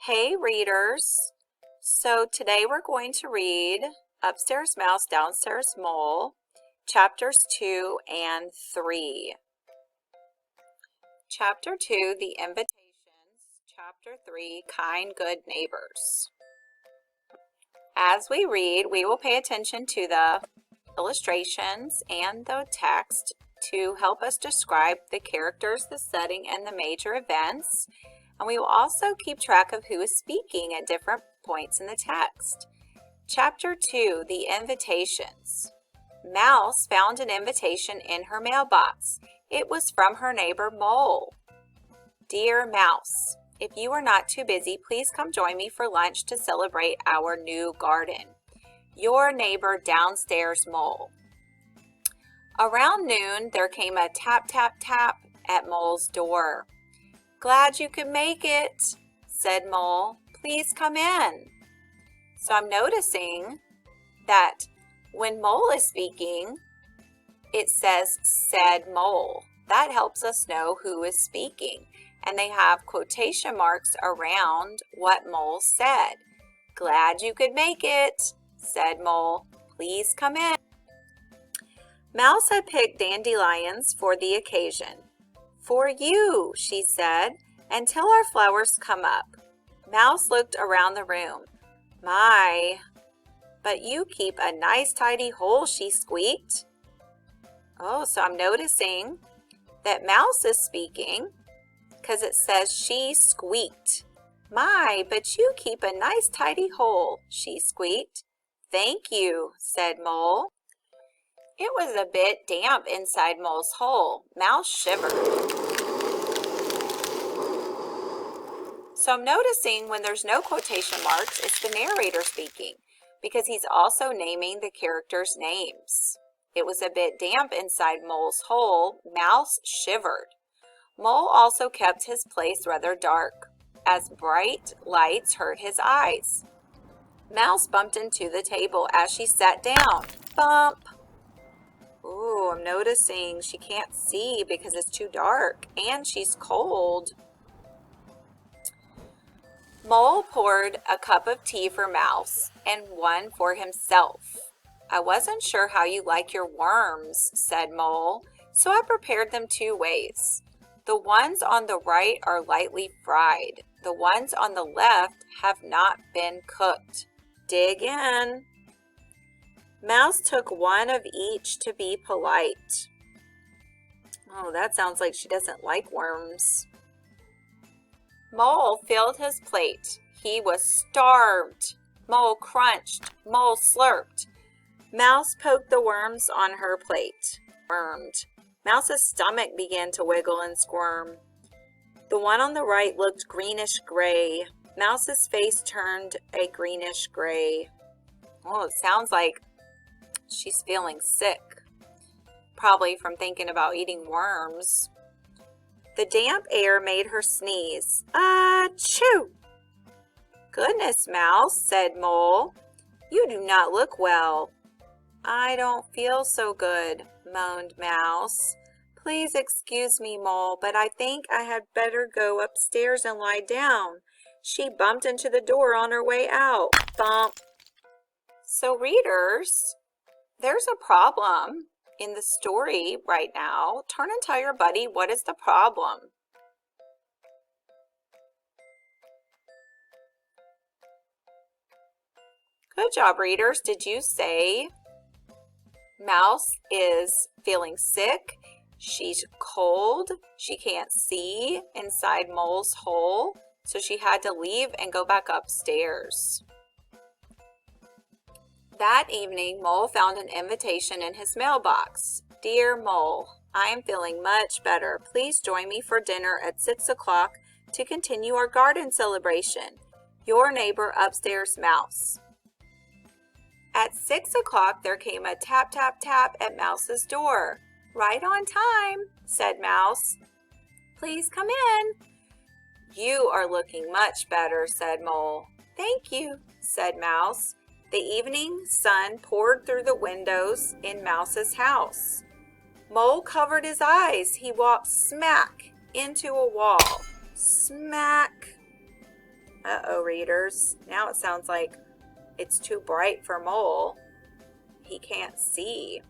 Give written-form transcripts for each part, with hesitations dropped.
Hey readers, so today we're going to read Upstairs Mouse, Downstairs Mole, chapters 2 and 3. Chapter 2, The Invitations, chapter 3, Kind Good Neighbors. As we read, we will pay attention to the illustrations and the text to help us describe the characters, the setting, and the major events. And we will also keep track of who is speaking at different points in the text. Chapter 2, The Invitations. Mouse found an invitation in her mailbox. It was from her neighbor Mole. Dear Mouse, if you are not too busy, please come join me for lunch to celebrate our new garden. Your neighbor Downstairs Mole. Around noon, there came a tap, tap, tap at Mole's door. Glad you could make it, said Mole. Please come in. So I'm noticing that when Mole is speaking, it says said Mole. That helps us know who is speaking. And they have quotation marks around what Mole said. Glad you could make it, said Mole. Please come in. Mouse had picked dandelions for the occasion. For you, she said, until our flowers come up. Mouse looked around the room. My, but you keep a nice tidy hole, she squeaked. Oh, so I'm noticing that Mouse is speaking because it says she squeaked. My, but you keep a nice tidy hole, she squeaked. Thank you, said Mole. It was a bit damp inside Mole's hole. Mouse shivered. So I'm noticing when there's no quotation marks, it's the narrator speaking because he's also naming the characters' names. It was a bit damp inside Mole's hole. Mouse shivered. Mole also kept his place rather dark, as bright lights hurt his eyes. Mouse bumped into the table as she sat down. Bump! Ooh, I'm noticing she can't see because it's too dark and she's cold. Mole poured a cup of tea for Mouse and one for himself. I wasn't sure how you like your worms, said Mole, so I prepared them 2 ways. The ones on the right are lightly fried. The ones on the left have not been cooked. Dig in. Mouse took one of each to be polite. Oh, that sounds like she doesn't like worms. Mole filled his plate. He was starved. Mole crunched. Mole slurped. Mouse poked the worms on her plate. Wormed. Mouse's stomach began to wiggle and squirm. The one on the right looked greenish-gray. Mouse's face turned a greenish-gray. Oh, it sounds like she's feeling sick. Probably from thinking about eating worms. The damp air made her sneeze. Achoo! Goodness, Mouse, said Mole. You do not look well. I don't feel so good, moaned Mouse. Please excuse me, Mole, but I think I had better go upstairs and lie down. She bumped into the door on her way out. Bump. So readers, there's a problem in the story right now. Turn and tell your buddy what is the problem. Good job, readers. Did you say Mouse is feeling sick? She's cold. She can't see inside Mole's hole, so she had to leave and go back upstairs. That evening, Mole found an invitation in his mailbox. Dear Mole, I am feeling much better. Please join me for dinner at 6 o'clock to continue our garden celebration. Your neighbor Upstairs Mouse. At 6 o'clock, there came a tap, tap, tap at Mouse's door. Right on time, said Mouse. Please come in. You are looking much better, said Mole. Thank you, said Mouse. The evening sun poured through the windows in Mouse's house. Mole covered his eyes. He walked smack into a wall. Smack! Uh-oh, readers. Now it sounds like it's too bright for Mole. He can't see.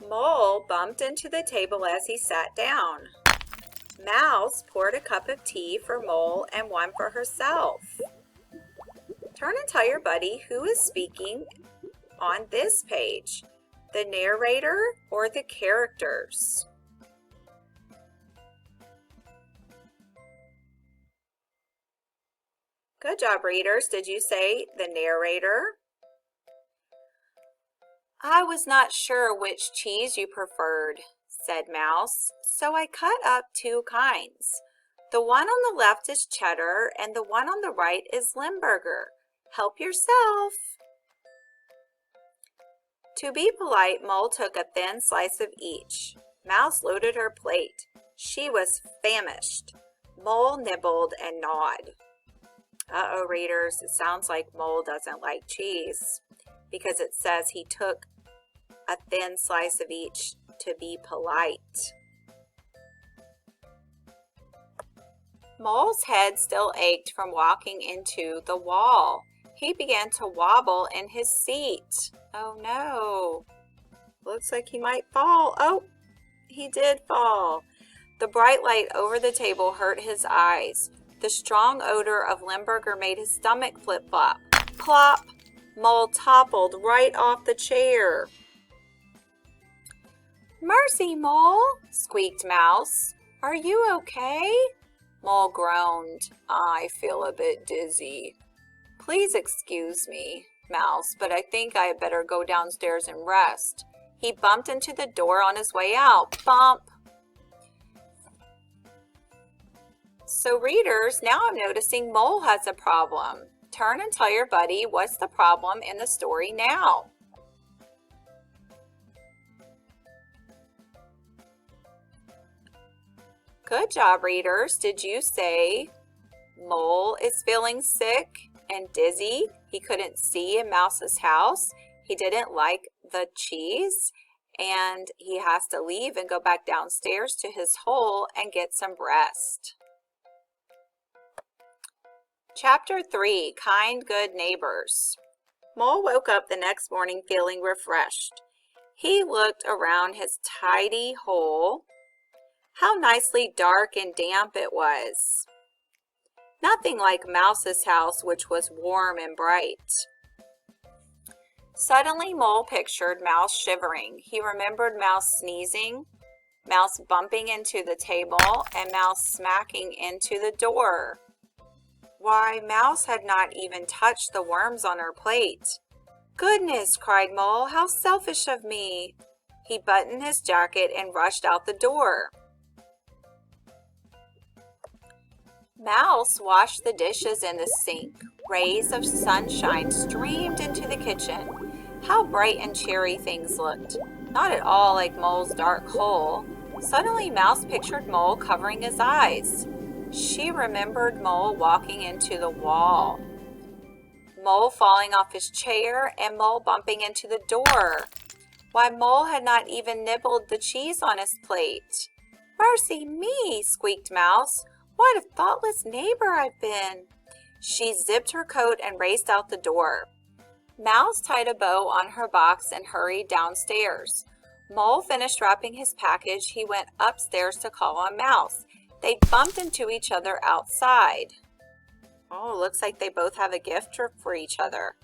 Mole bumped into the table as he sat down. Mouse poured a cup of tea for Mole and one for herself. Turn and tell your buddy who is speaking on this page, the narrator or the characters. Good job, readers. Did you say the narrator? I was not sure which cheese you preferred, said Mouse, so I cut up two kinds. The one on the left is cheddar and the one on the right is Limburger. Help yourself. To be polite, Mole took a thin slice of each. Mouse loaded her plate. She was famished. Mole nibbled and gnawed. Uh-oh, readers, it sounds like Mole doesn't like cheese because it says he took a thin slice of each to be polite. Mole's head still ached from walking into the wall. He began to wobble in his seat. Oh no, looks like he might fall. Oh, he did fall. The bright light over the table hurt his eyes. The strong odor of Limburger made his stomach flip-flop. Plop! Mole toppled right off the chair. Mercy, Mole, squeaked Mouse. Are you okay? Mole groaned. I feel a bit dizzy. Please excuse me, Mouse, but I think I had better go downstairs and rest. He bumped into the door on his way out. Bump! So readers, now I'm noticing Mole has a problem. Turn and tell your buddy what's the problem in the story now. Good job, readers. Did you say Mole is feeling sick and dizzy? He couldn't see in Mouse's house. He didn't like the cheese and he has to leave and go back downstairs to his hole and get some rest. Chapter 3, Kind Good Neighbors. Mole woke up the next morning feeling refreshed. He looked around his tidy hole. How nicely dark and damp it was. Nothing like Mouse's house, which was warm and bright. Suddenly, Mole pictured Mouse shivering. He remembered Mouse sneezing, Mouse bumping into the table, and Mouse smacking into the door. Why, Mouse had not even touched the worms on her plate. Goodness, cried Mole, how selfish of me. He buttoned his jacket and rushed out the door. Mouse washed the dishes in the sink. Rays of sunshine streamed into the kitchen. How bright and cheery things looked. Not at all like Mole's dark hole. Suddenly, Mouse pictured Mole covering his eyes. She remembered Mole walking into the wall. Mole falling off his chair and Mole bumping into the door. Why, Mole had not even nibbled the cheese on his plate. Mercy me, squeaked Mouse. What a thoughtless neighbor I've been. She zipped her coat and raced out the door. Mouse tied a bow on her box and hurried downstairs. Mole finished wrapping his package. He went upstairs to call on Mouse. They bumped into each other outside. Oh, looks like they both have a gift for each other.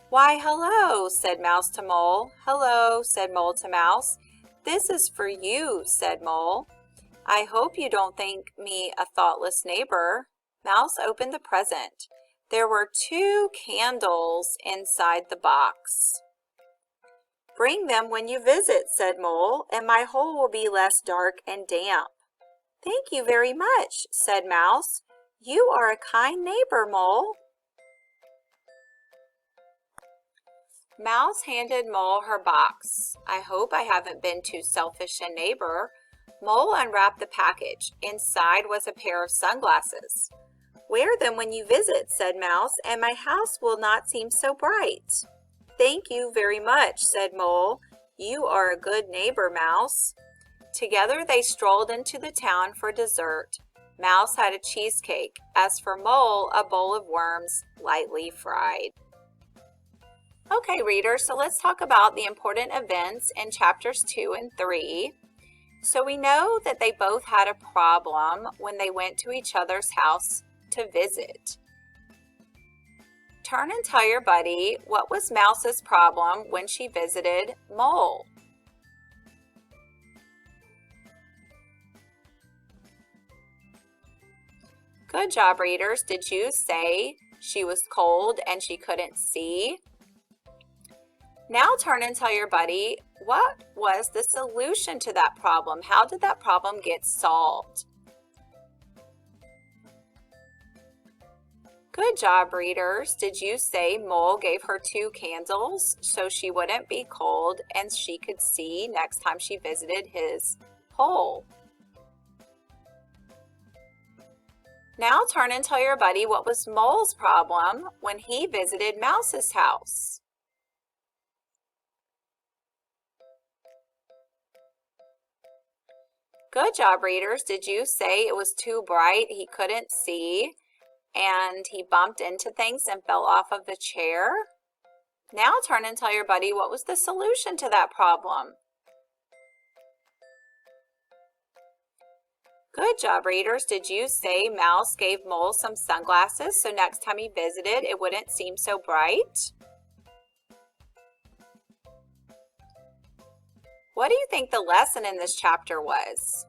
Why, hello, said Mouse to Mole. Hello, said Mole to Mouse. This is for you, said Mole. I hope you don't think me a thoughtless neighbor. Mouse opened the present. There were 2 candles inside the box. Bring them when you visit, said Mole, and my hole will be less dark and damp. Thank you very much, said Mouse. You are a kind neighbor, Mole. Mouse handed Mole her box. I hope I haven't been too selfish a neighbor. Mole unwrapped the package. Inside was a pair of sunglasses. Wear them when you visit, said Mouse, and my house will not seem so bright. Thank you very much, said Mole. You are a good neighbor, Mouse. Together they strolled into the town for dessert. Mouse had a cheesecake. As for Mole, a bowl of worms lightly fried. Okay, readers, so let's talk about the important events in chapters 2 and 3. So we know that they both had a problem when they went to each other's house to visit. Turn and tell your buddy what was Mouse's problem when she visited Mole. Good job, readers. Did you say she was cold and she couldn't see? Now turn and tell your buddy, what was the solution to that problem? How did that problem get solved? Good job, readers. Did you say Mole gave her 2 candles so she wouldn't be cold and she could see next time she visited his hole? Now turn and tell your buddy what was Mole's problem when he visited Mouse's house. Good job, readers. Did you say it was too bright, he couldn't see, and he bumped into things and fell off of the chair? Now turn and tell your buddy what was the solution to that problem. Good job, readers. Did you say Mouse gave Mole some sunglasses so next time he visited it wouldn't seem so bright? What do you think the lesson in this chapter was?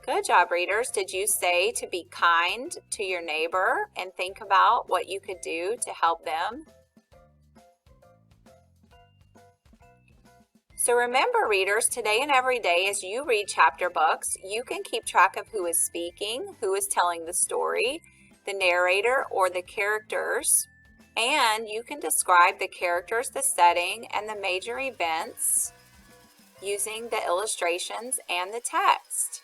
Good job, readers. Did you say to be kind to your neighbor and think about what you could do to help them? So remember, readers, today and every day as you read chapter books, you can keep track of who is speaking, who is telling the story, the narrator or the characters, and you can describe the characters, the setting, and the major events using the illustrations and the text.